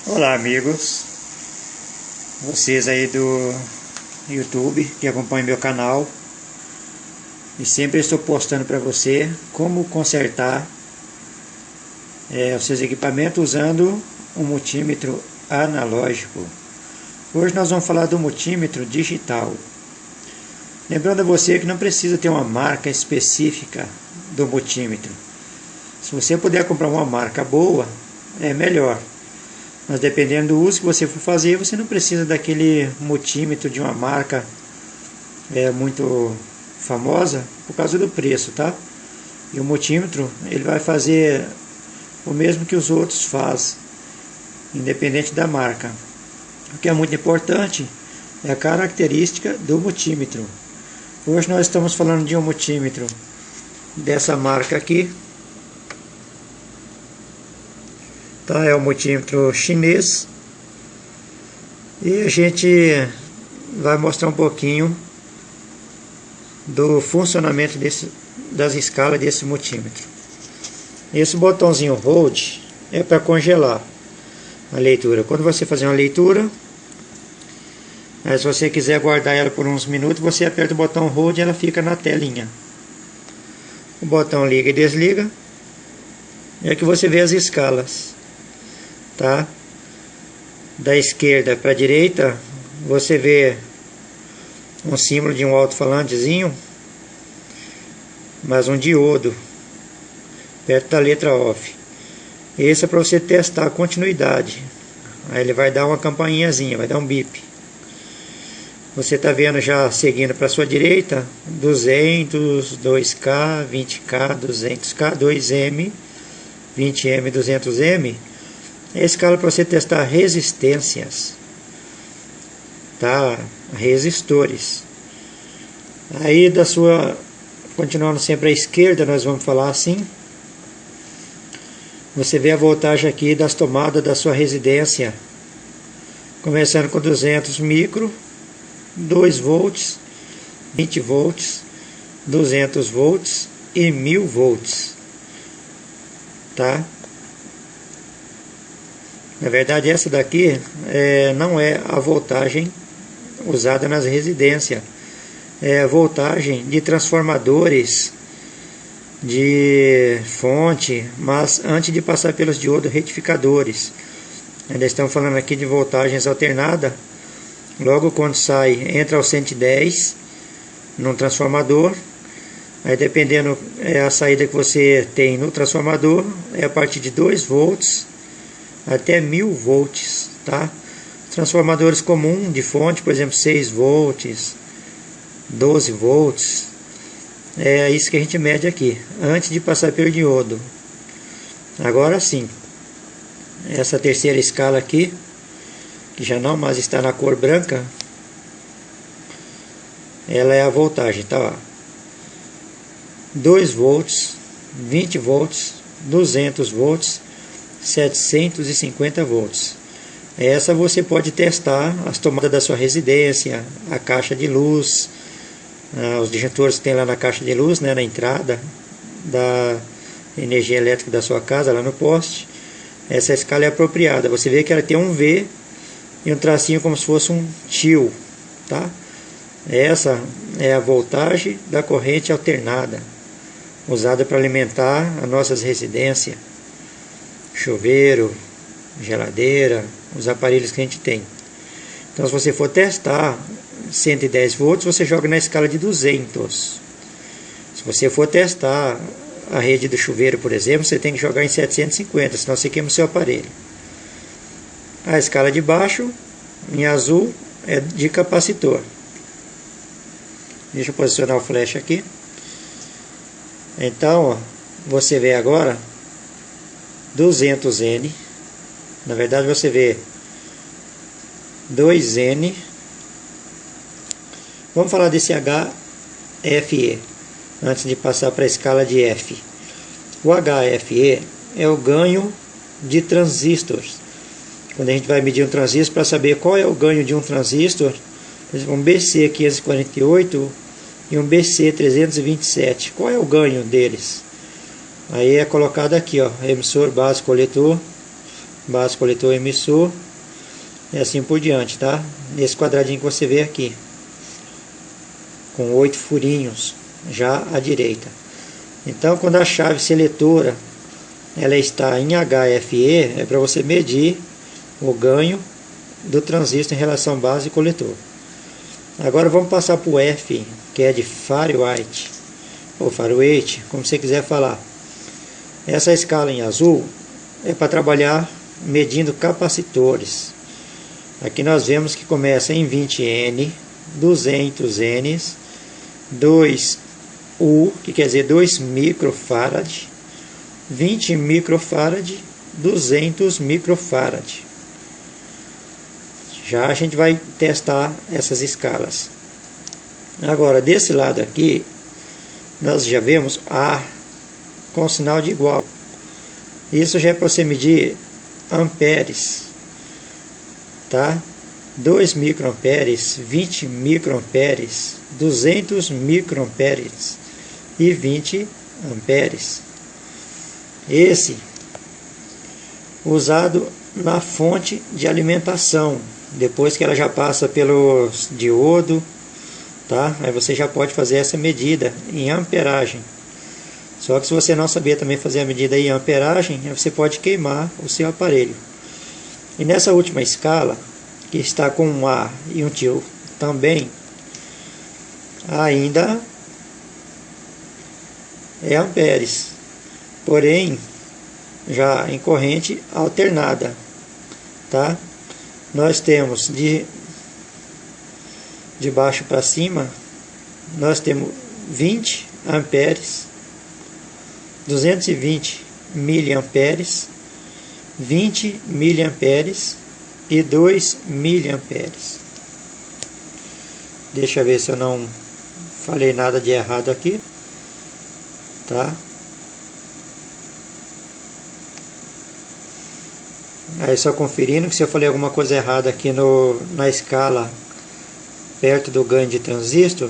Olá amigos, vocês aí do YouTube que acompanham meu canal, e sempre estou postando para você como consertar os seus equipamentos usando um multímetro analógico. Hoje nós vamos falar do multímetro digital. Lembrando a você que não precisa ter uma marca específica do multímetro. Se você puder comprar uma marca boa, é melhor. Mas dependendo do uso que você for fazer, você não precisa daquele multímetro de uma marca muito famosa por causa do preço, tá? E o multímetro, ele vai fazer o mesmo que os outros fazem, independente da marca. O que é muito importante é a característica do multímetro. Hoje nós estamos falando de um multímetro dessa marca aqui. Tá, é um multímetro chinês, e a gente vai mostrar um pouquinho do funcionamento das escalas desse multímetro. Esse botãozinho Hold é para congelar a leitura. Quando você fazer uma leitura, se você quiser guardar ela por uns minutos, você aperta o botão Hold e ela fica na telinha. O botão liga e desliga, é que você vê as escalas. Tá? Da esquerda para a direita, você vê um símbolo de um alto-falantezinho, mas um diodo perto da letra OFF. Esse é para você testar a continuidade. Aí ele vai dar uma campainhazinha, vai dar um bip. Você está vendo já seguindo para a sua direita 200, 2K, 20K, 200K, 2M, 20M, 200M. É a escala para você testar resistências, tá? Resistores. Aí da sua, continuando sempre à esquerda, nós vamos falar assim. Você vê a voltagem aqui das tomadas da sua residência, começando com 200 micro, 2 volts, 20 volts, 200 volts e 1000 volts, tá? Na verdade, essa daqui não é a voltagem usada nas residências. É a voltagem de transformadores de fonte, mas antes de passar pelos diodos retificadores. Ainda estamos falando aqui de voltagens alternadas. Logo quando sai, entra ao 110 num transformador. Aí dependendo a saída que você tem no transformador, é a partir de 2 volts até 1000 volts, tá? Transformadores comuns de fonte, por exemplo, 6 volts, 12 volts, é isso que a gente mede aqui, antes de passar pelo diodo. Agora sim, essa terceira escala aqui, que já não mais está na cor branca, ela é a voltagem, tá? Ó. 2 volts, 20 volts, 200 volts, 750 volts. Essa você pode testar as tomadas da sua residência, a caixa de luz, os disjuntores que tem lá na caixa de luz, né, na entrada da energia elétrica da sua casa, lá no poste. Essa escala é apropriada. Você vê que ela tem um V e um tracinho como se fosse um tio, tá? Essa é a voltagem da corrente alternada, usada para alimentar as nossas residências, chuveiro, geladeira, os aparelhos que a gente tem. Então, se você for testar 110 volts, você joga na escala de 200. Se você for testar a rede do chuveiro, por exemplo, você tem que jogar em 750, senão você queima o seu aparelho. A escala de baixo, em azul, é de capacitor. Deixa eu posicionar o flash aqui. Então, ó, você vê agora 200N, na verdade você vê 2N. Vamos falar desse HFE, antes de passar para a escala de F. O HFE é o ganho de transistores. Quando a gente vai medir um transistor, para saber qual é o ganho de um transistor, por exemplo, um BC548 e um BC327, qual é o ganho deles? Aí é colocado aqui, ó, emissor, base, coletor, base, coletor, emissor, e assim por diante, tá? Nesse quadradinho que você vê aqui, com 8 furinhos, já à direita. Então, quando a chave seletora ela está em HFE, é para você medir o ganho do transistor em relação base e coletor. Agora vamos passar para o F, que é de Faraway, ou Faraway, como você quiser falar. Essa escala em azul é para trabalhar medindo capacitores. Aqui nós vemos que começa em 20N, 200N, 2U, que quer dizer 2 microfarad, 20 microfarad, 200 microfarad. Já a gente vai testar essas escalas. Agora, desse lado aqui, nós já vemos A com sinal de igual. Isso já é para você medir amperes, tá? 2 microamperes, 20 microamperes, 200 microamperes e 20 amperes. Esse usado na fonte de alimentação, depois que ela já passa pelo diodo, tá? Aí você já pode fazer essa medida em amperagem. Só que se você não saber também fazer a medida em amperagem, você pode queimar o seu aparelho. E nessa última escala, que está com um A e um tio também, ainda é amperes, porém já em corrente alternada, tá? Nós temos de baixo para cima, nós temos 20 amperes, 220 miliamperes, 20 miliamperes e 2 miliamperes. Deixa eu ver se eu não falei nada de errado aqui, tá? Aí só conferindo que se eu falei alguma coisa errada aqui na escala perto do ganho de transistor,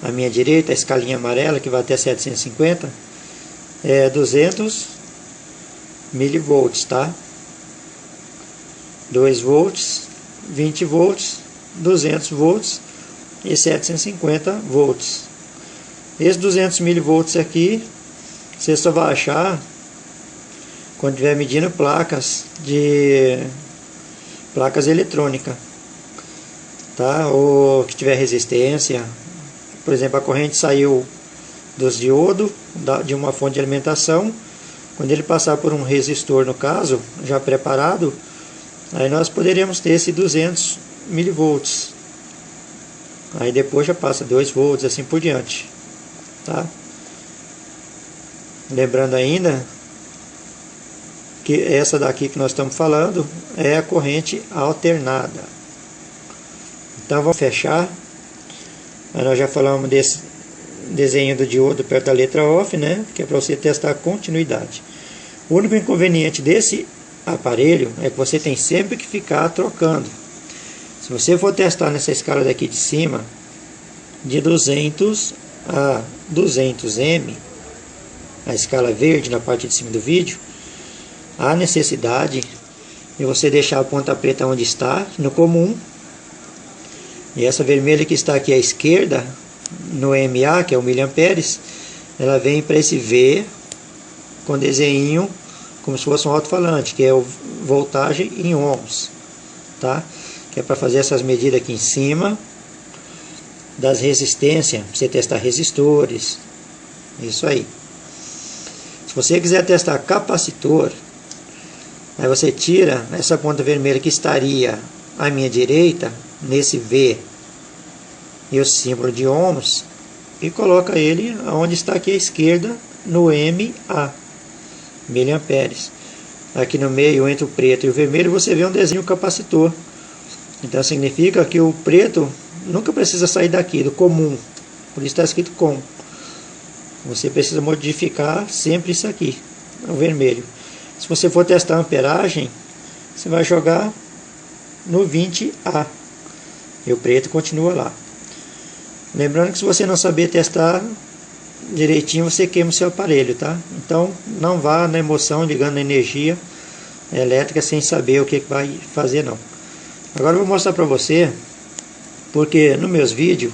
à minha direita, a escalinha amarela que vai até 750, é 200 milivolts, tá? 2 volts, 20 volts, 200 volts e 750 volts. Esse 200 milivolts aqui, você só vai achar quando estiver medindo placas eletrônicas, tá? Ou que tiver resistência. Por exemplo, a corrente saiu dos diodos de uma fonte de alimentação. Quando ele passar por um resistor, no caso, já preparado, aí nós poderíamos ter esse 200 milivolts. Aí depois já passa 2 volts, assim por diante, tá? Lembrando ainda que essa daqui que nós estamos falando é a corrente alternada. Então vamos fechar. Nós já falamos desse desenho do diodo perto da letra OFF, né? Que é para você testar a continuidade. O único inconveniente desse aparelho é que você tem sempre que ficar trocando. Se você for testar nessa escala daqui de cima, de 200 a 200M, a escala verde na parte de cima do vídeo, há necessidade de você deixar a ponta preta onde está, no comum, e essa vermelha que está aqui à esquerda, no MA, que é o miliamperes, ela vem para esse V com desenho como se fosse um alto-falante, que é o voltagem em ohms, tá? Que é para fazer essas medidas aqui em cima das resistências, para você testar resistores, isso aí. Se você quiser testar capacitor, aí você tira essa ponta vermelha que estaria à minha direita, nesse V e o símbolo de ohms, e coloca ele onde está aqui à esquerda, no MA, miliamperes. Aqui no meio, entre o preto e o vermelho, você vê um desenho capacitor. Então significa que o preto nunca precisa sair daqui, do comum, por isso está escrito com. Você precisa modificar sempre isso aqui, o vermelho. Se você for testar a amperagem, você vai jogar no 20A e o preto continua lá. Lembrando que se você não saber testar direitinho, você queima o seu aparelho, tá? Então não vá na emoção, ligando na energia, elétrica sem saber o que vai fazer não. Agora eu vou mostrar para você, porque nos meus vídeos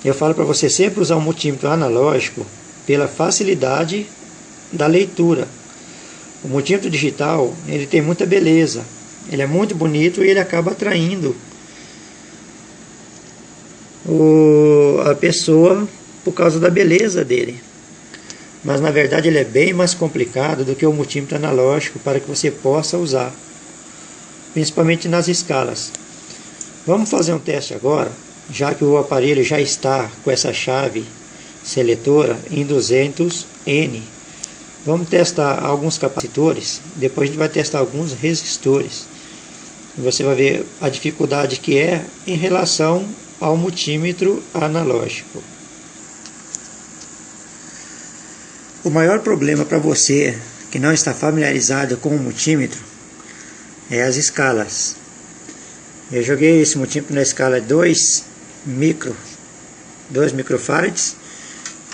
eu falo para você sempre usar um multímetro analógico pela facilidade da leitura. O multímetro digital, ele tem muita beleza, ele é muito bonito e ele acaba atraindo a pessoa por causa da beleza dele. Mas na verdade ele é bem mais complicado do que o multímetro analógico para que você possa usar, principalmente nas escalas. Vamos fazer um teste agora, já que o aparelho já está com essa chave seletora em 200N. Vamos testar alguns capacitores, depois a gente vai testar alguns resistores. Você vai ver a dificuldade que é em relação ao multímetro analógico. O maior problema para você que não está familiarizado com o multímetro é as escalas. Eu joguei esse multímetro na escala 2 microfarads.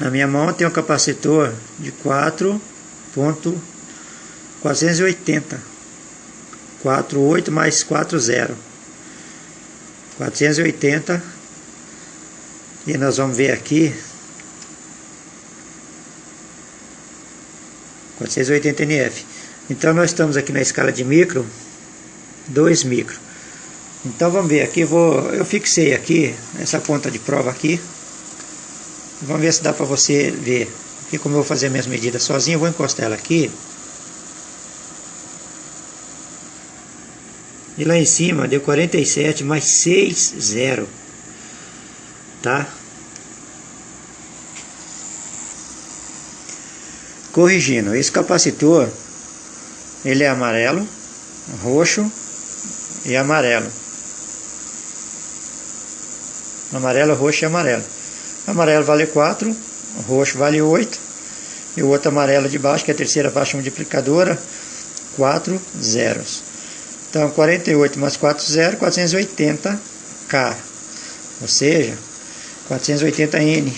Na minha mão tem um capacitor de 4.480, 48 mais 40, 480, e nós vamos ver aqui 480 NF. Então nós estamos aqui na escala de micro, 2 micro. Então vamos ver aqui, eu fixei aqui essa ponta de prova aqui. Vamos ver se dá para você ver. Aqui, como eu vou fazer as minhas medidas sozinho, eu vou encostar ela aqui. E lá em cima deu 47 mais 6, 0. Tá? Corrigindo, esse capacitor, ele é amarelo, roxo e amarelo. Amarelo, roxo e amarelo. Amarelo vale 4, roxo vale 8, e o outro amarelo de baixo, que é a terceira faixa multiplicadora, 4 zeros. Então 48 mais 4 zeros, 480K, ou seja, 480N.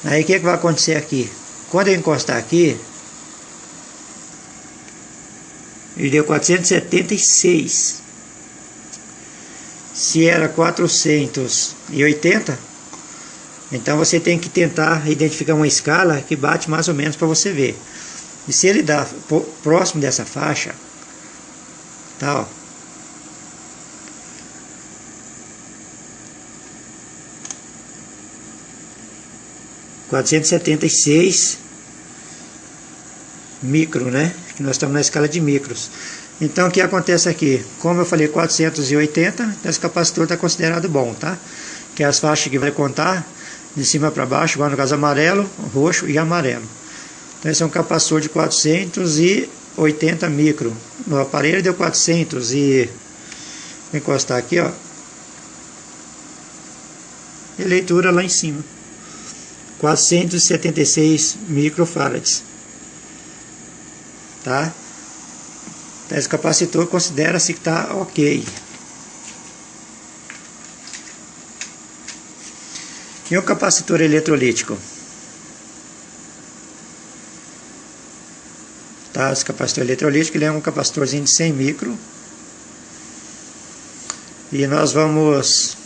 Aí o que vai acontecer aqui? Quando eu encostar aqui, ele deu 476. Se era 480, então você tem que tentar identificar uma escala que bate mais ou menos para você ver. E se ele dá próximo dessa faixa, tá, ó, (476 micro, né? Que nós estamos na escala de micros. Então o que acontece aqui? Como eu falei 480, esse capacitor está considerado bom, tá? Que é as faixas que vai contar de cima para baixo, igual no caso amarelo, roxo e amarelo. Então esse é um capacitor de 480 micro. No aparelho deu 400 e... Vou encostar aqui, ó. E leitura lá em cima. 476 microfarads. Tá? Então esse capacitor considera-se que está ok. E o capacitor eletrolítico? Tá? Esse capacitor eletrolítico, ele é um capacitorzinho de 100 micro. E nós vamos...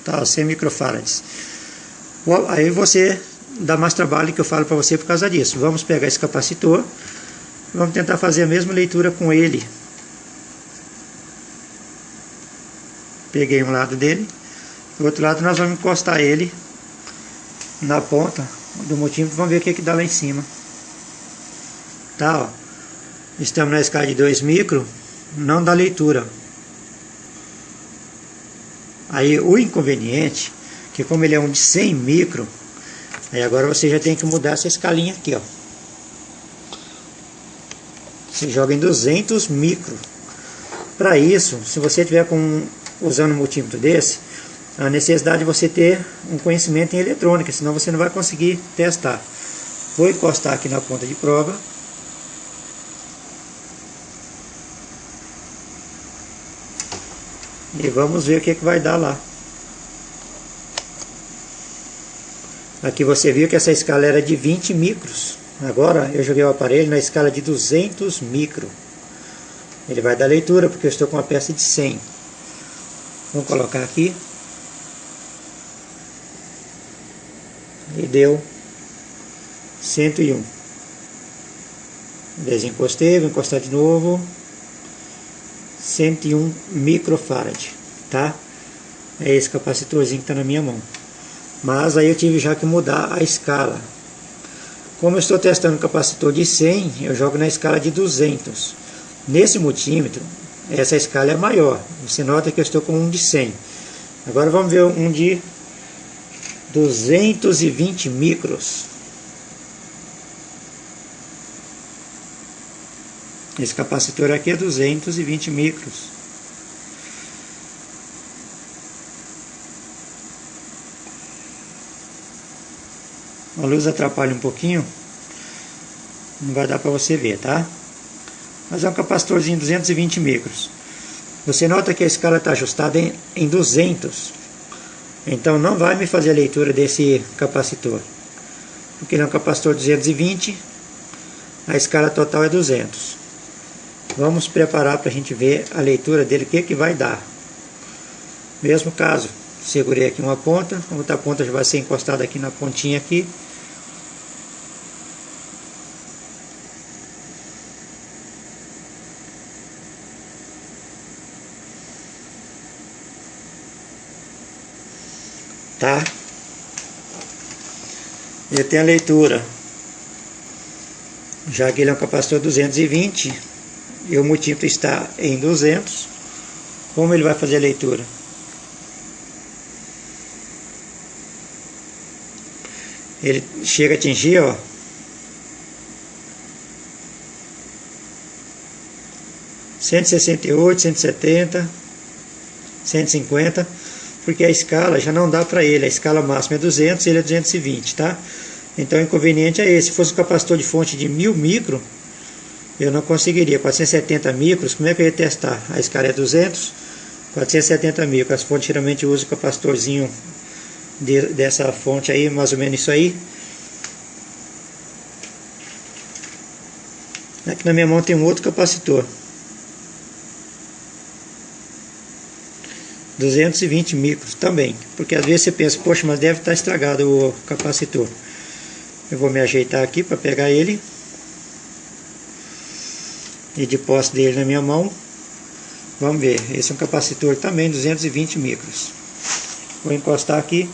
Tá, 100 microfarads. Aí você dá mais trabalho que eu falo para você por causa disso. Vamos pegar esse capacitor e vamos tentar fazer a mesma leitura com ele. Peguei um lado dele, do outro lado nós vamos encostar ele na ponta do multímetro. Vamos ver o que dá lá em cima. Tá, ó. Estamos na escala de 2 micro, não dá leitura. Aí o inconveniente, que como ele é um de 100 micro, aí agora você já tem que mudar essa escalinha aqui, ó. Você joga em 200 micro. Para isso, se você tiver usando um multímetro desse, a necessidade de você ter um conhecimento em eletrônica, senão você não vai conseguir testar. Vou encostar aqui na ponta de prova. E vamos ver o que vai dar lá. Aqui você viu que essa escala era de 20 micros. Agora eu joguei o aparelho na escala de 200 micro. Ele vai dar leitura, porque eu estou com uma peça de 100. Vamos colocar aqui. E deu 101. Desencostei, vou encostar de novo. 101 microfarad, tá? É esse capacitorzinho que está na minha mão. Mas aí eu tive já que mudar a escala. Como eu estou testando um capacitor de 100, eu jogo na escala de 200. Nesse multímetro, essa escala é maior. Você nota que eu estou com um de 100. Agora vamos ver um de 220 micros. Esse capacitor aqui é 220 micros. A luz atrapalha um pouquinho, não vai dar para você ver, tá? Mas é um capacitorzinho 220 micros. Você nota que a escala está ajustada em 200. Então não vai me fazer a leitura desse capacitor. Porque ele é um capacitor 220, a escala total é 200. Vamos preparar para a gente ver a leitura dele, o que vai dar. Mesmo caso, segurei aqui uma ponta, a outra ponta já vai ser encostada aqui na pontinha aqui. Tá? Ele tem a leitura, já que ele é um capacitor 220 e o multímetro está em 200, como ele vai fazer a leitura? Ele chega a atingir, ó, 168, 170, 150, porque a escala já não dá para ele. A escala máxima é 200 e ele é 220, tá? Então o inconveniente é esse. Se fosse um capacitor de fonte de 1000 micro, eu não conseguiria. 470 micros, como é que eu ia testar? A escala é 200, 470 micros. As fontes geralmente usam o capacitorzinho dessa fonte aí, mais ou menos isso aí. Aqui na minha mão tem um outro capacitor, 220 micros também, porque às vezes você pensa, poxa, mas deve estar estragado o capacitor. Eu vou me ajeitar aqui para pegar ele e de posse dele na minha mão. Vamos ver, esse é um capacitor também 220 micros. Vou encostar aqui.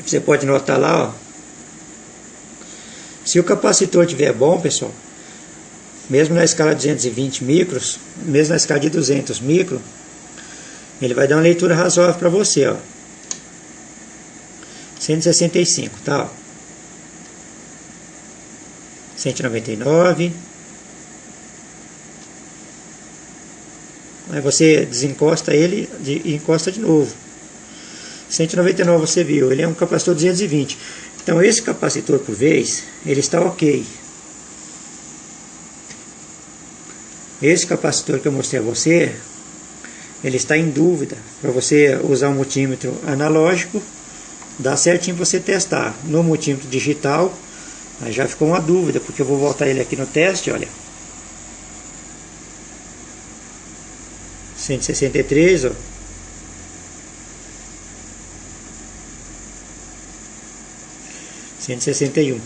Você pode notar lá, ó, se o capacitor estiver bom, pessoal, mesmo na escala 220 micros, mesmo na escala de 200 micros, ele vai dar uma leitura razoável para você, ó. 165, tá? Ó. 199. Aí você desencosta ele e encosta de novo. 199 você viu, ele é um capacitor 220. Então esse capacitor por vez, ele está ok. Esse capacitor que eu mostrei a você, ele está em dúvida. Para você usar um multímetro analógico, dá certinho você testar. No multímetro digital, aí já ficou uma dúvida, porque eu vou voltar ele aqui no teste, olha. 163, ó. 161.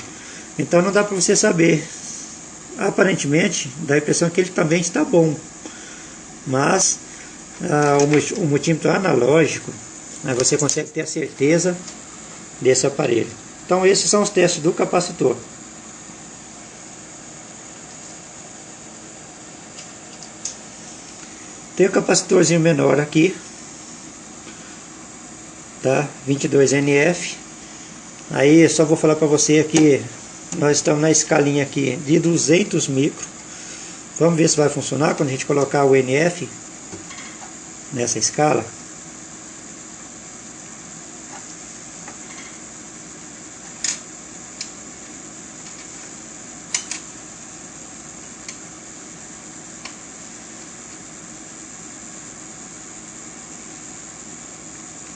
Então não dá para você saber. Aparentemente dá a impressão que ele também está bom, mas o multímetro analógico, aí você consegue ter a certeza desse aparelho. Então esses são os testes do capacitor. Tem o capacitorzinho menor aqui, tá? 22 NF. Aí eu só vou falar para você que nós estamos na escalinha aqui de 200 micro. Vamos ver se vai funcionar quando a gente colocar o NF nessa escala.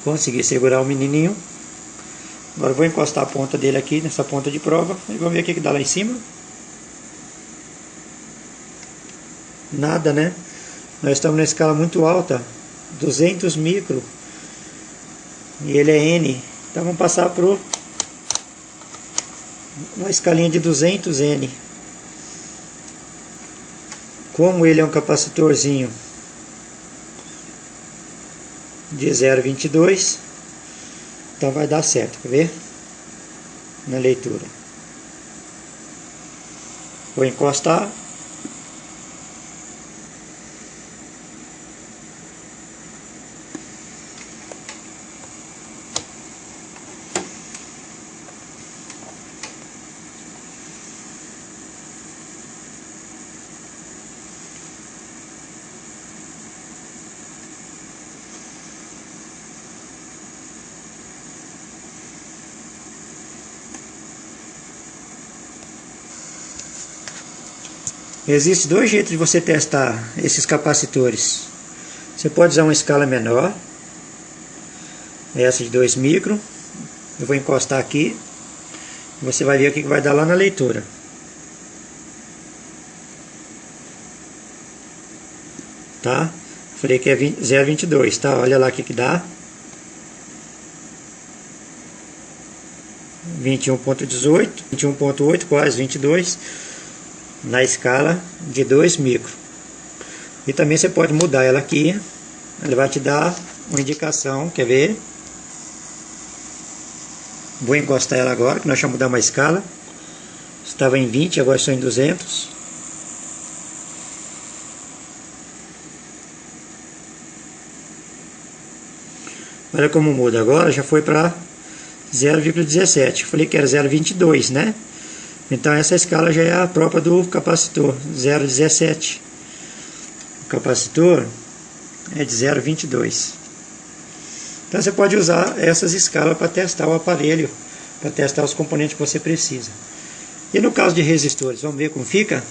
Consegui segurar o menininho. Agora eu vou encostar a ponta dele aqui nessa ponta de prova e vamos ver o que dá lá em cima. nada, né? Nós estamos na escala muito alta, 200 micro, e ele é N. Então vamos passar para uma escalinha de 200 N. Como ele é um capacitorzinho de 0,22, então vai dar certo, quer ver? Na leitura. Vou encostar. Existem dois jeitos de você testar esses capacitores. Você pode usar uma escala menor, essa de 2 micro. Eu vou encostar aqui, você vai ver o que vai dar lá na leitura. Tá? Falei que é 0,22, tá? Olha lá o que dá. 21,18, 21,8, quase 22. Na escala de 2 micro. E também você pode mudar ela aqui. Ela vai te dar uma indicação. Quer ver? Vou encostar ela agora, que nós vamos mudar uma escala. Estava em 20, agora estou em 200. Olha como muda agora. Já foi para 0,17. Falei que era 0,22, né? Então essa escala já é a própria do capacitor, 0,17. O capacitor é de 0,22. Então você pode usar essas escalas para testar o aparelho, para testar os componentes que você precisa. E no caso de resistores, vamos ver como fica?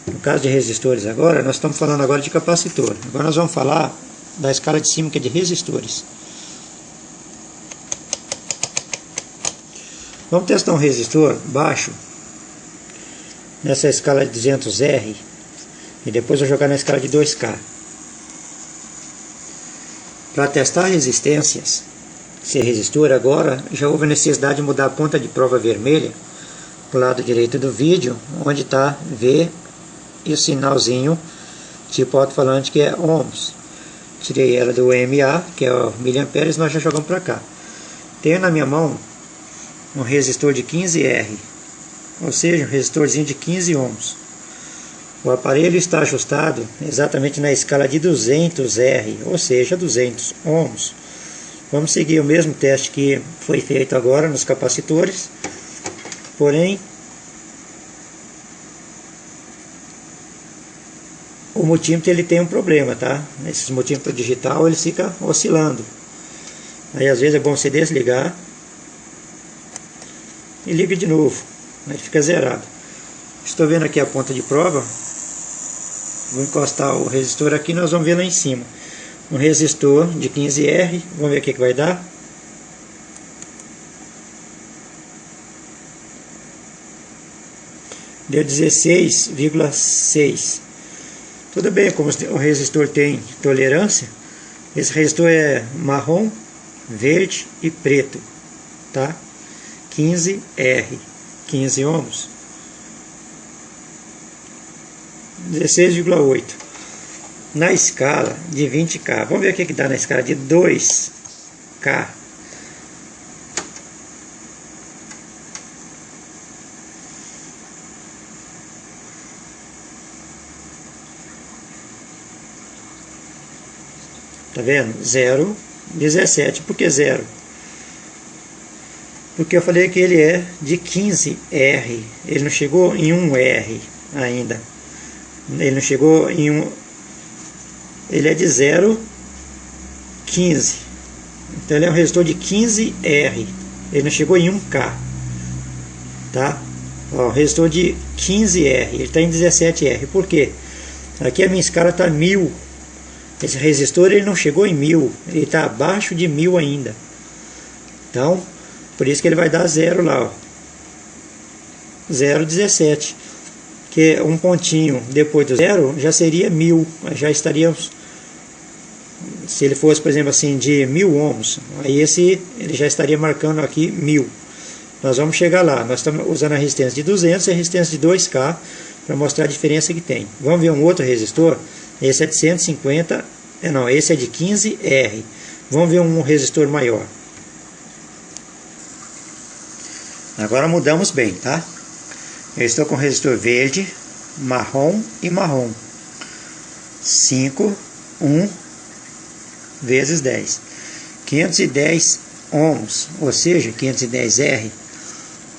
No caso de resistores agora, nós estamos falando agora de capacitor. Agora nós vamos falar da escala de cima, que é de resistores. Vamos testar um resistor baixo nessa escala de 200R e depois eu jogar na escala de 2K. Para testar resistências, esse resistor agora já houve a necessidade de mudar a ponta de prova vermelha para o lado direito do vídeo, onde está V e o sinalzinho tipo alto-falante que é ohms. Tirei ela do MA, que é o miliamperes, nós já jogamos para cá. Tenho na minha mão um resistor de 15R, ou seja, um resistorzinho de 15 ohms. O aparelho está ajustado exatamente na escala de 200R, ou seja, 200 ohms. Vamos seguir o mesmo teste que foi feito agora nos capacitores, porém o multímetro ele tem um problema, tá? Esse multímetro digital ele fica oscilando. Aí às vezes é bom você desligar e liga de novo, aí fica zerado. Estou vendo aqui a ponta de prova. Vou encostar o resistor aqui, nós vamos ver lá em cima. Um resistor de 15R, vamos ver o que vai dar. Deu 16,6. Tudo bem, como o resistor tem tolerância, esse resistor é marrom, verde e preto, tá? 15R, 15 ohms, 16,8. Na escala de 20K, vamos ver o que dá na escala de 2K. Tá vendo? 0,17. Por que 0? Porque eu falei que ele é de 15R. Ele não chegou em 1R ainda. Ele não chegou em 1. Ele é de 0,15. Então ele é um resistor de 15R. Ele não chegou em 1K. Tá? Ó, resistor de 15R. Ele está em 17R. Por quê? Aqui a minha escala está 1000. Esse resistor ele não chegou em 1000. Ele está abaixo de 1000 ainda. Então, por isso que ele vai dar 0 lá. 0,17. que um pontinho depois do zero já seria 1000, já estaríamos, se ele fosse, por exemplo, assim, de 1000 ohms, aí ele já estaria marcando aqui 1000. Nós vamos chegar lá. Nós estamos usando a resistência de 200 e a resistência de 2K para mostrar a diferença que tem. Vamos ver um outro resistor. Esse é de 150, não, esse é de 15R. Vamos ver um resistor maior. Agora mudamos bem, tá? Eu estou com resistor verde, marrom e marrom. 5, 1 vezes 10. 510 ohms, ou seja, 510R.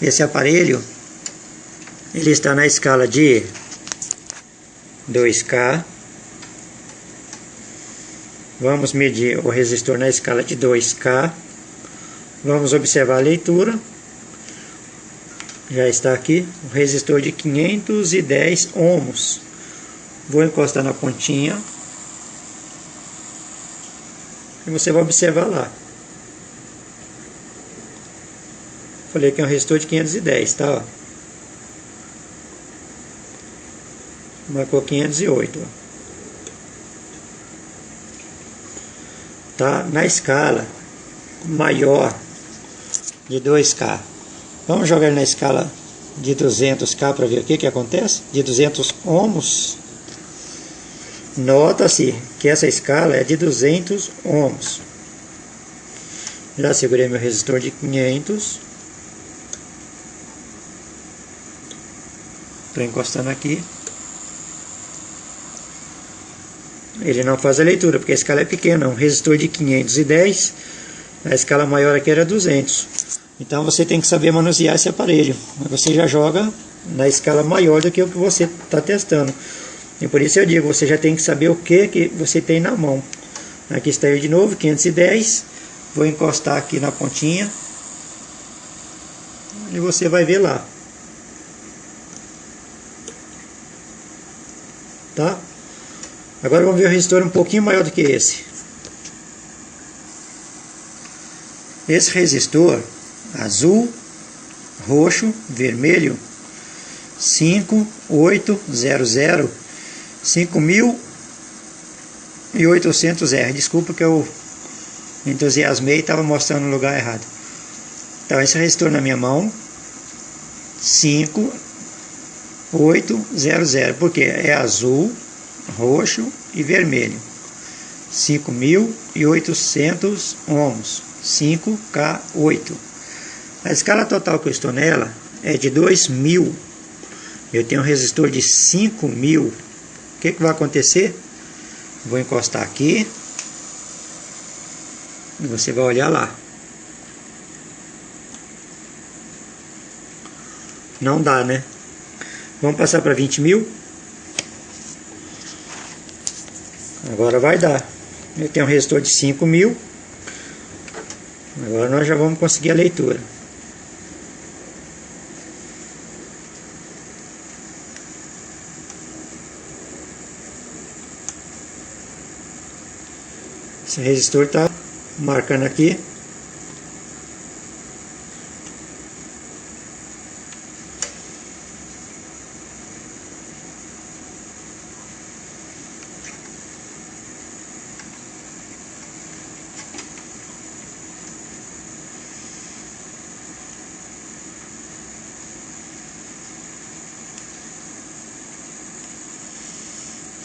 Esse aparelho, ele está na escala de 2K. Vamos medir o resistor na escala de 2K. Vamos observar a leitura. Já está aqui o resistor de 510 ohms. Vou encostar na pontinha e você vai observar lá. Falei que é um resistor de 510, tá? Ó. Marcou 508. Ó. Tá na escala maior de 2K. Vamos jogar ele na escala de 200K para ver o que acontece. De 200 ohms. Nota-se que essa escala é de 200 ohms. Já segurei meu resistor de 500. Estou encostando aqui. Ele não faz a leitura, porque a escala é pequena. Um resistor de 510, a escala maior aqui era 200. Então você tem que saber manusear esse aparelho. Você já joga na escala maior do que o que você está testando. E por isso eu digo, você já tem que saber o que você tem na mão. Aqui está ele de novo, 510. Vou encostar aqui na pontinha. E você vai ver lá. Tá? Agora vamos ver o resistor um pouquinho maior do que esse. Esse resistor azul, roxo, vermelho, 5800 5800R. Desculpa que eu entusiasmei e estava mostrando no lugar errado. Então esse resistor na minha mão, 5800, porque é azul, roxo e vermelho. 5800 ohms, 5K8. A escala total que eu estou nela é de 2000. Eu tenho um resistor de 5000. O que vai acontecer? Vou encostar aqui e você vai olhar lá. Não dá, né? Vamos passar para 20.000. Agora vai dar. Eu tenho um resistor de 5000. Agora nós já vamos conseguir a leitura. Esse resistor está marcando aqui.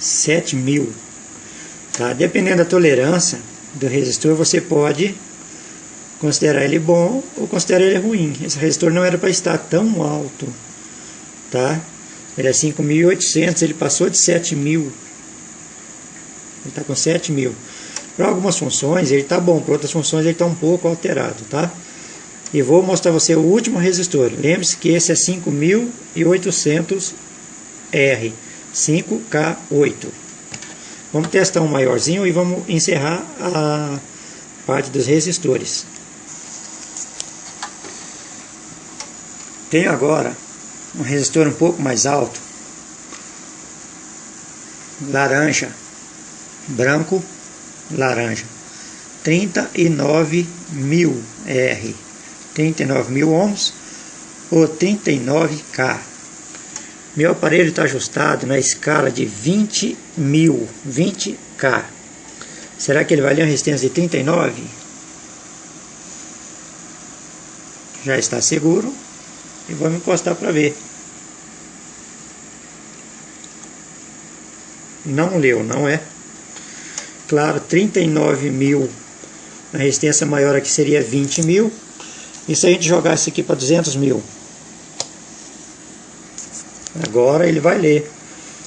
$7.000. Tá? Dependendo da tolerância do resistor, você pode considerar ele bom ou considerar ele ruim. Esse resistor não era para estar tão alto, tá? Ele é 5.800, ele passou de 7.000. Ele está com 7.000. Para algumas funções ele está bom, para outras funções ele está um pouco alterado, tá? E vou mostrar a você o último resistor. Lembre-se que esse é 5.800R, 5K8. Vamos testar um maiorzinho e vamos encerrar a parte dos resistores. Tenho agora um resistor um pouco mais alto, laranja, branco, laranja, 39.000 R, 39.000 ohms ou 39K. Meu aparelho está ajustado na escala de 20.000, 20K. Será que ele vai ler uma resistência de 39? Já está seguro. E vamos encostar para ver. Não leu, não é? Claro, 39.000. A resistência maior aqui seria 20.000. E se a gente jogar isso aqui para 200.000? Agora ele vai ler.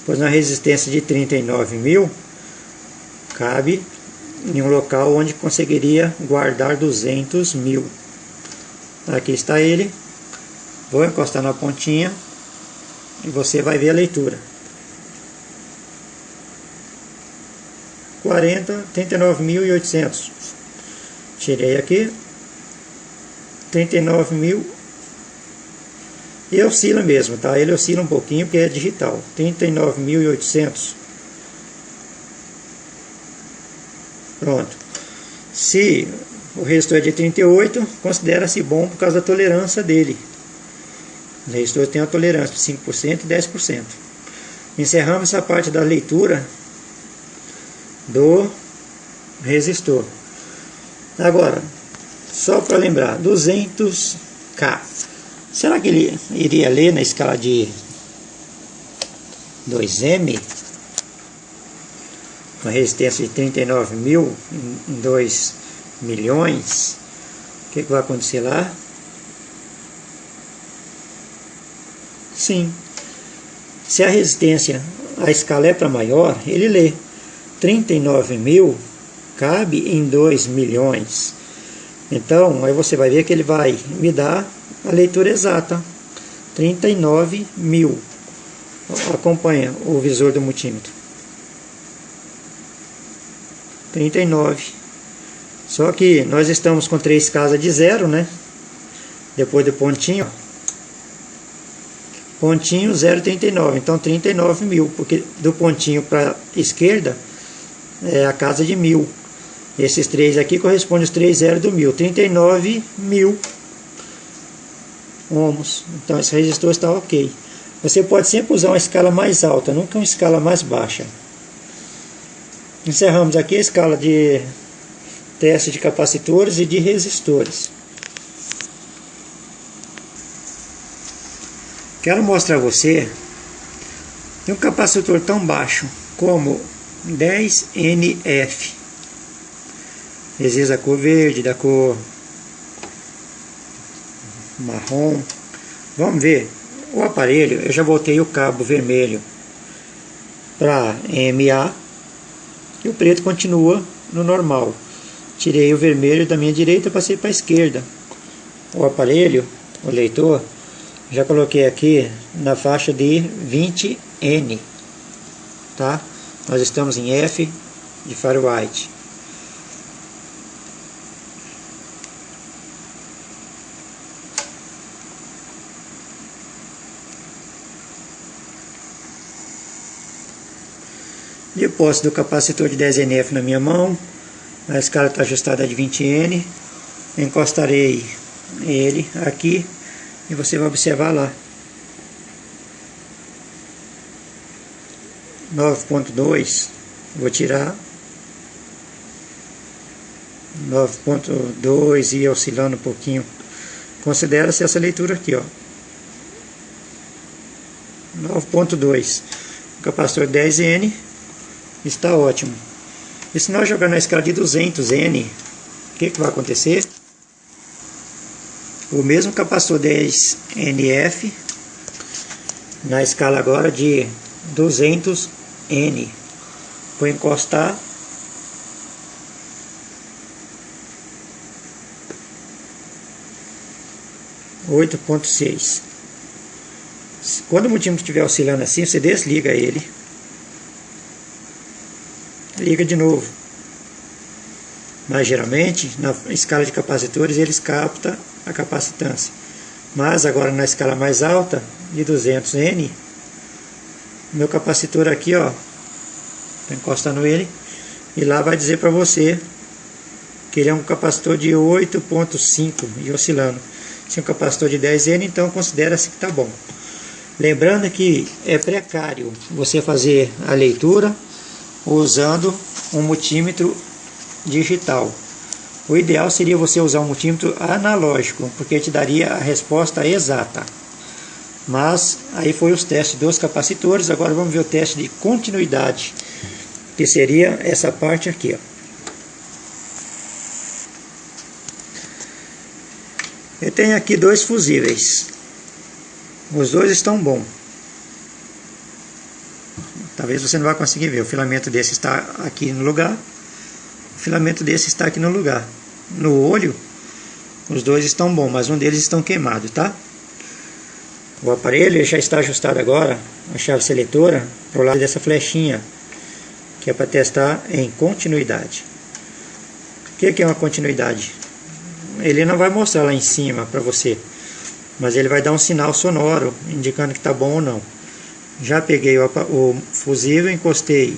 Pois na resistência de 39.000, cabe em um local onde conseguiria guardar 200.000. Aqui está ele. Vou encostar na pontinha e você vai ver a leitura. 39.800. Tirei aqui. 39.000. E oscila mesmo, tá? Ele oscila um pouquinho porque é digital. 39.800. Pronto. Se o resistor é de 38, considera-se bom por causa da tolerância dele. O resistor tem uma tolerância de 5% e 10%. Encerramos essa parte da leitura do resistor. Agora, só para lembrar, 200K. Será que ele iria ler na escala de 2M? Com resistência de 39.000 em 2 milhões? O que vai acontecer lá? Sim. Se a resistência, a escala é para maior, ele lê. 39.000 cabe em 2 milhões. Então, aí você vai ver que ele vai me dar a leitura exata. 39.000. Acompanha o visor do multímetro. 39. Só que nós estamos com 3 casas de zero, né? Depois do pontinho. Pontinho 0,39. Então 39.000. Porque do pontinho para a esquerda é a casa de 1.000. Esses 3 aqui correspondem aos 3 zeros do 1.000. 39.000 ohms. Então esse resistor está ok. Você pode sempre usar uma escala mais alta, nunca uma escala mais baixa. Encerramos aqui a escala de teste de capacitores e de resistores. Quero mostrar a você um capacitor tão baixo como 10NF. Existe da cor verde, da cor marrom. Vamos ver. O aparelho, eu já voltei o cabo vermelho para MA e o preto continua no normal. Tirei o vermelho da minha direita e passei para a esquerda. O aparelho, o leitor, já coloquei aqui na faixa de 20N, tá? Nós estamos em F de Fahrenheit. Depois do capacitor de 10NF na minha mão, a escala está ajustada de 20N, encostarei ele aqui e você vai observar lá. 9.2, vou tirar 9.2 e oscilando um pouquinho. Considera-se essa leitura aqui, ó. 9.2. O capacitor 10N está ótimo. E se nós jogar na escala de 200N, o que vai acontecer? O mesmo capacitor 10NF na escala agora de 200N. Vou encostar. (8.6). Quando o multímetro estiver oscilando assim, você desliga ele. Liga de novo. Mas geralmente, na escala de capacitores, eles captam a capacitância. Mas agora na escala mais alta, de 200N, meu capacitor aqui, ó, estou encostando ele, e lá vai dizer para você que ele é um capacitor de 8.5 e oscilando. Se é um capacitor de 10N, então considera-se que está bom. Lembrando que é precário você fazer a leitura usando um multímetro digital. O ideal seria você usar um multímetro analógico, porque te daria a resposta exata. Mas aí foi os testes dos capacitores. Agora vamos ver o teste de continuidade, que seria essa parte aqui, ó. Eu tenho aqui dois fusíveis. Os dois estão bons. Talvez você não vá conseguir ver. O filamento desse está aqui no lugar. O filamento desse está aqui no lugar. No olho, os dois estão bons, mas um deles estão queimado, tá? O aparelho já está ajustado agora, a chave seletora, para o lado dessa flechinha, que é para testar em continuidade. O que é uma continuidade? Ele não vai mostrar lá em cima para você, mas ele vai dar um sinal sonoro indicando que está bom ou não. Já peguei o fusível, encostei.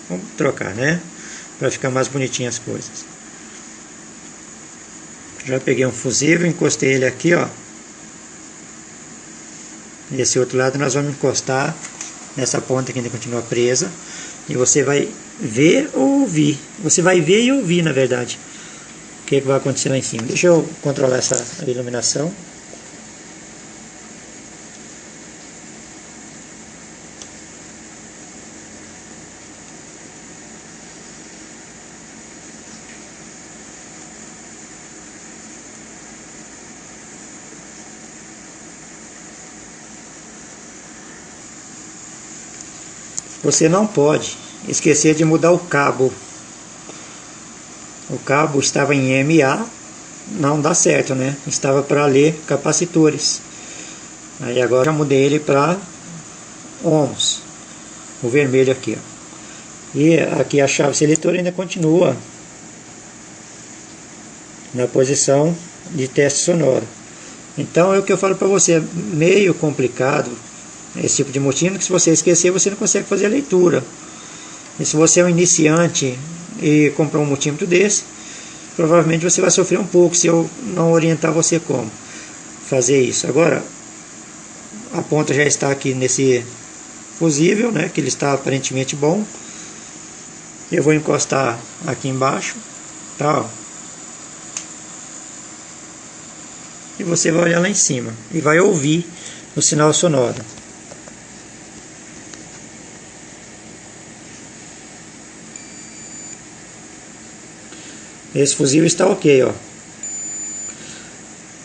Vamos trocar, né? Para ficar mais bonitinho as coisas. Já peguei um fusível, encostei ele aqui, ó. Esse outro lado nós vamos encostar nessa ponta que ainda continua presa. E você vai ver ou ouvir. Você vai ver e ouvir, na verdade, o que vai acontecer lá em cima. Deixa eu controlar essa iluminação. Você não pode esquecer de mudar o cabo. O cabo estava em MA, não dá certo, né? Estava para ler capacitores. Aí agora já mudei ele para ohms, o vermelho aqui, ó. E aqui a chave seletora ainda continua na posição de teste sonoro. Então é o que eu falo para você, é meio complicado esse tipo de multímetro, que se você esquecer, você não consegue fazer a leitura. E se você é um iniciante e comprou um multímetro desse, provavelmente você vai sofrer um pouco se eu não orientar você como fazer isso. Agora, a ponta já está aqui nesse fusível, né, que ele está aparentemente bom. Eu vou encostar aqui embaixo, tá, ó. E você vai olhar lá em cima e vai ouvir o sinal sonoro. Esse fusível está ok, ó.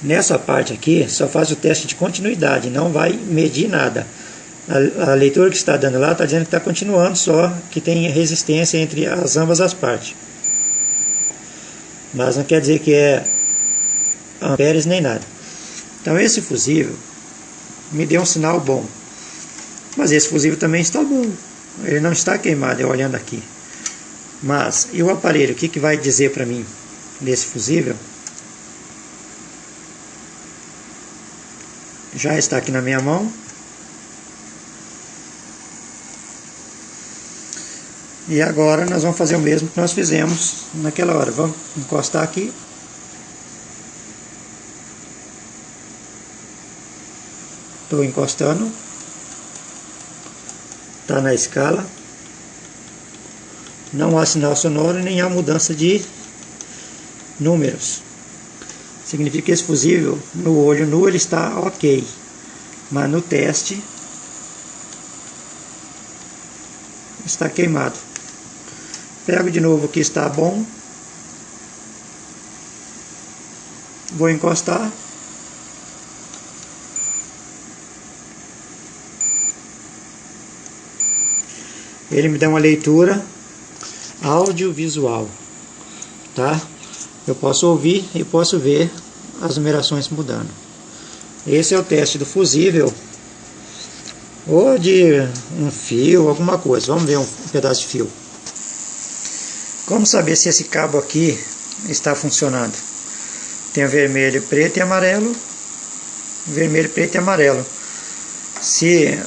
Nessa parte aqui, só faz o teste de continuidade, não vai medir nada. A leitura que está dando lá está dizendo que está continuando, só que tem resistência entre ambas as partes. Mas não quer dizer que é amperes nem nada. Então esse fusível me deu um sinal bom. Mas esse fusível também está bom. Ele não está queimado, eu olhando aqui. Mas, e o aparelho, o que vai dizer para mim desse fusível? Já está aqui na minha mão. E agora nós vamos fazer o mesmo que nós fizemos naquela hora. Vamos encostar aqui. Estou encostando. Está na escala. Não há sinal sonoro nem há mudança de números. Significa que esse fusível, no olho nu, ele está ok. Mas no teste, está queimado. Pego de novo o que está bom. Vou encostar. Ele me dá uma leitura audiovisual, tá? Eu posso ouvir e posso ver as numerações mudando. Esse é o teste do fusível ou de um fio, alguma coisa. Vamos ver um pedaço de fio. Como saber se esse cabo aqui está funcionando? Tem o vermelho, preto e amarelo. Vermelho, preto e amarelo. Se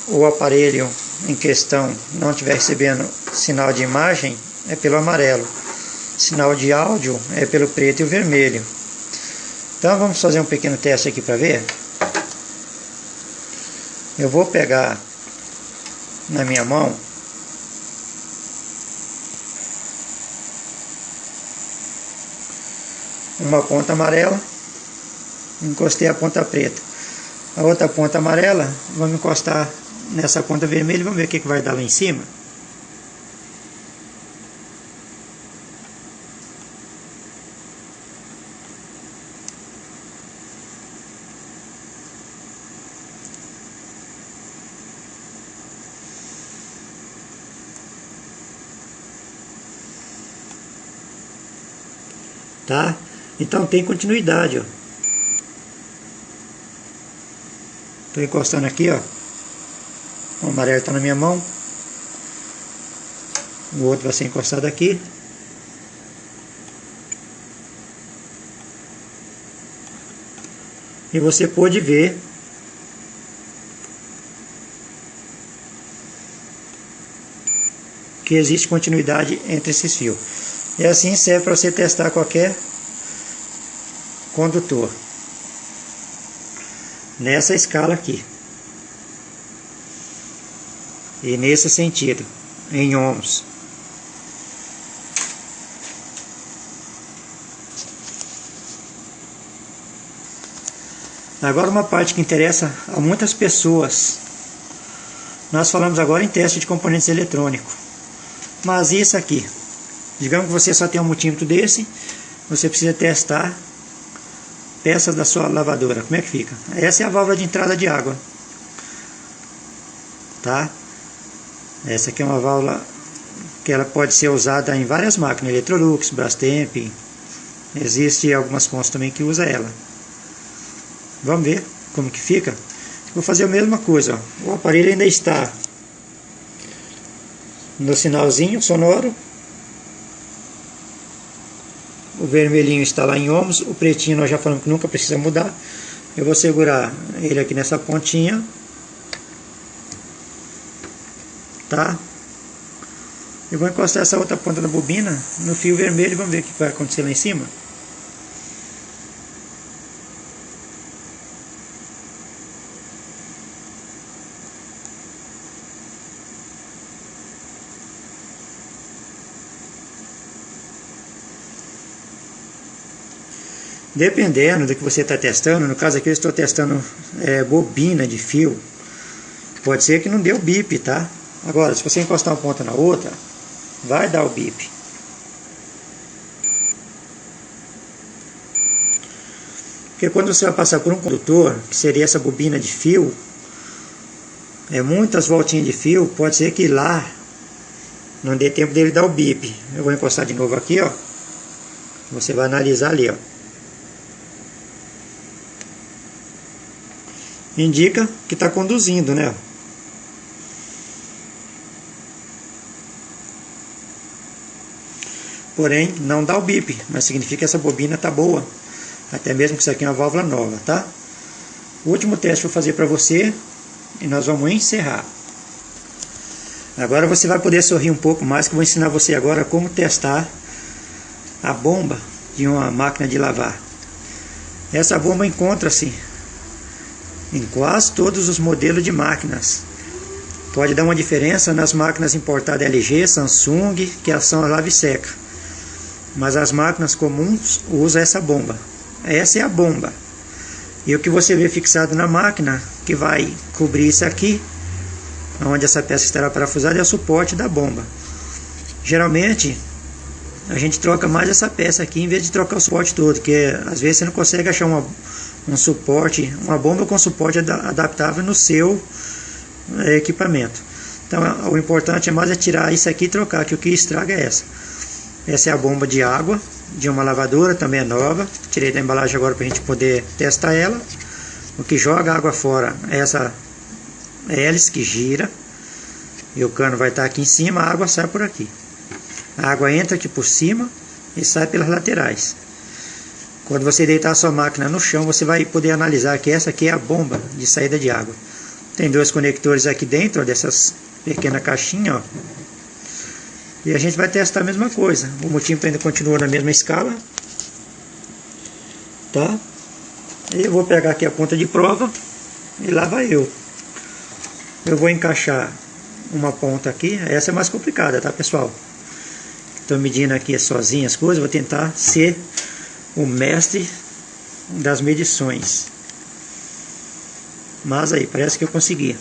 o aparelho em questão não estiver recebendo sinal de imagem, é pelo amarelo. Sinal de áudio é pelo preto e o vermelho. Então vamos fazer um pequeno teste aqui para ver. Eu vou pegar na minha mão uma ponta amarela, encostei a ponta preta. A outra ponta amarela, vamos encostar nessa ponta vermelha e vamos ver o que vai dar lá em cima. Tá? Então tem continuidade, ó. Tô encostando aqui, ó. O amarelo tá na minha mão. O outro vai ser encostado aqui. E você pode ver que existe continuidade entre esses fios. E assim serve para você testar qualquer condutor nessa escala aqui e nesse sentido, em ohms. Agora uma parte que interessa a muitas pessoas. Nós falamos agora em teste de componentes eletrônicos, mas isso aqui, digamos que você só tem um multímetro desse, você precisa testar peças da sua lavadora. Como é que fica? Essa é a válvula de entrada de água, tá? Essa aqui é uma válvula que ela pode ser usada em várias máquinas, Electrolux, Brastemp, existe algumas Consul também que usa ela. Vamos ver como que fica. Vou fazer a mesma coisa, ó. O aparelho ainda está no sinalzinho sonoro. O vermelhinho está lá em ohms, o pretinho nós já falamos que nunca precisa mudar. Eu vou segurar ele aqui nessa pontinha, tá? Eu vou encostar essa outra ponta da bobina no fio vermelho e vamos ver o que vai acontecer lá em cima. Dependendo do que você está testando, no caso aqui eu estou testando bobina de fio, pode ser que não dê o bip, tá? Agora, se você encostar uma ponta na outra, vai dar o bip. Porque quando você vai passar por um condutor, que seria essa bobina de fio, muitas voltinhas de fio, pode ser que lá não dê tempo dele dar o bip. Eu vou encostar de novo aqui, ó. Você vai analisar ali, ó. Indica que está conduzindo, né? Porém, não dá o bip, mas significa que essa bobina está boa. Até mesmo que isso aqui é uma válvula nova, tá? O último teste que eu vou fazer para você e nós vamos encerrar. Agora você vai poder sorrir um pouco mais, que eu vou ensinar você agora como testar a bomba de uma máquina de lavar. Essa bomba encontra-se em quase todos os modelos de máquinas. Pode dar uma diferença nas máquinas importadas LG, Samsung, que são a lave seca. Mas as máquinas comuns usam essa bomba. Essa é a bomba. E o que você vê fixado na máquina, que vai cobrir isso aqui, onde essa peça estará parafusada, é o suporte da bomba. Geralmente, a gente troca mais essa peça aqui, em vez de trocar o suporte todo, porque às vezes você não consegue achar um suporte, uma bomba com suporte adaptável no seu equipamento. Então o importante é mais tirar isso aqui e trocar, que o que estraga é essa. Essa é a bomba de água de uma lavadora, também é nova. Tirei da embalagem agora para a gente poder testar ela. O que joga água fora é essa hélice que gira, e o cano vai estar aqui em cima, a água sai por aqui. A água entra aqui por cima e sai pelas laterais. Quando você deitar a sua máquina no chão, você vai poder analisar que essa aqui é a bomba de saída de água. Tem dois conectores aqui dentro, ó, dessas pequenas caixinhas, ó. E a gente vai testar a mesma coisa. O multímetro ainda continua na mesma escala, tá? E eu vou pegar aqui a ponta de prova e lá vai eu. eu vou encaixar uma ponta aqui. Essa é mais complicada, tá, pessoal? Estou medindo aqui sozinho as coisas. Vou tentar ser o mestre das medições. Mas aí, parece que eu consegui.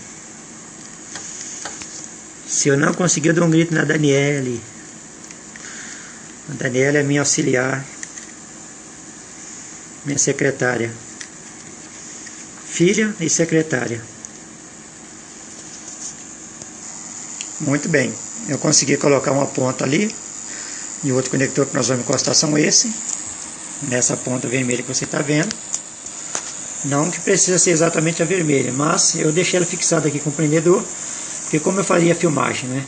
Se eu não conseguir, eu dou um grito na Daniele. A Daniele é minha auxiliar, minha secretária, filha e secretária. Muito bem, eu consegui colocar uma ponta ali, e o outro conector que nós vamos encostar são esse, nessa ponta vermelha que você está vendo. Não que precisa ser exatamente a vermelha, mas eu deixei ela fixada aqui com o prendedor, porque como eu faria a filmagem, né?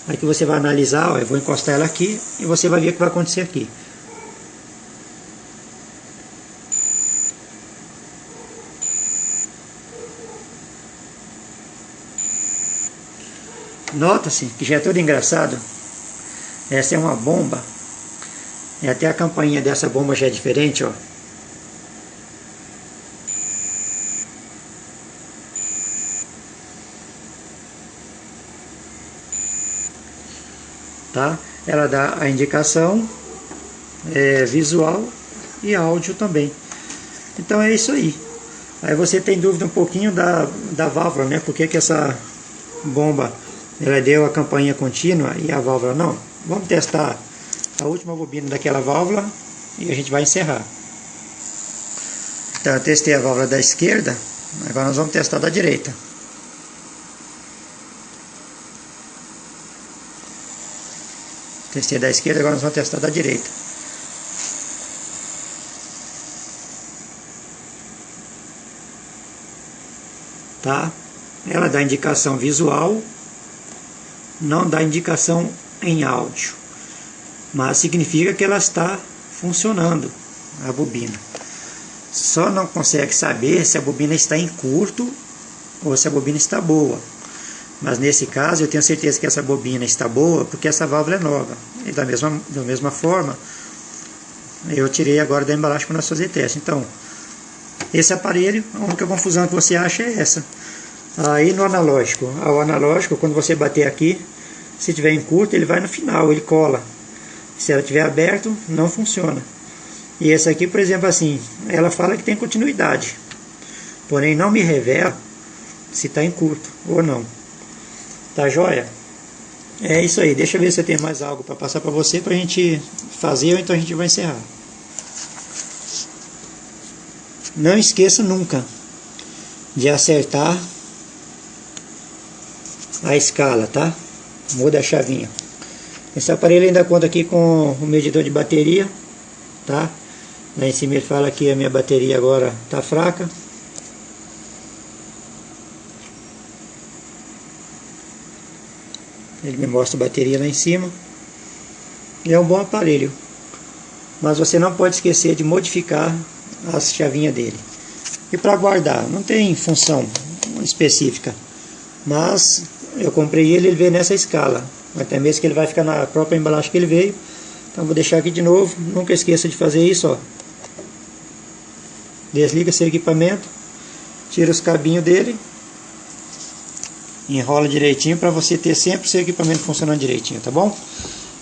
Aí que você vai analisar, ó, eu vou encostar ela aqui e você vai ver o que vai acontecer aqui. Nota-se que já é todo engraçado. Essa é uma bomba. E até a campainha dessa bomba já é diferente, ó. Tá? Ela dá a indicação visual e áudio também. Então é isso aí. Aí você tem dúvida um pouquinho da válvula, né? Por que essa bomba ela deu a campainha contínua e a válvula não? Vamos testar a última bobina daquela válvula e a gente vai encerrar. Então eu testei a válvula da esquerda, agora nós vamos testar da direita. Testei da esquerda, agora nós vamos testar da direita. Tá? Ela dá indicação visual, não dá indicação em áudio, mas significa que ela está funcionando, a bobina. Só não consegue saber se a bobina está em curto ou se a bobina está boa. Mas nesse caso eu tenho certeza que essa bobina está boa porque essa válvula é nova. E da mesma forma, eu tirei agora da embalagem para nós fazer teste. Então, esse aparelho, a única confusão que você acha é essa. Aí no analógico, ao analógico, quando você bater aqui, se tiver em curto, ele vai no final, ele cola. Se ela estiver aberto, não funciona. E esse aqui, por exemplo, assim, ela fala que tem continuidade, porém não me revela se está em curto ou não. Tá joia? É isso aí. Deixa eu ver se eu tenho mais algo para passar para você para a gente fazer, ou então a gente vai encerrar. Não esqueça nunca de acertar a escala, tá? Muda a chavinha. Esse aparelho ainda conta aqui com o medidor de bateria, tá? Lá em cima ele fala que a minha bateria agora tá fraca. Ele me mostra a bateria lá em cima. E é um bom aparelho. Mas você não pode esquecer de modificar as chavinhas dele. E para guardar, não tem função específica. Mas eu comprei ele veio nessa escala. Até mesmo que ele vai ficar na própria embalagem que ele veio. Então vou deixar aqui de novo. Nunca esqueça de fazer isso, ó. Desliga seu equipamento. Tira os cabinhos dele. Enrola direitinho para você ter sempre o seu equipamento funcionando direitinho, tá bom?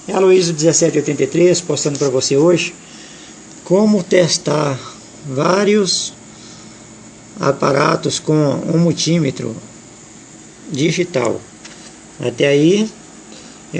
É a Aloysio 1783 postando para você hoje como testar vários aparatos com um multímetro digital. Até aí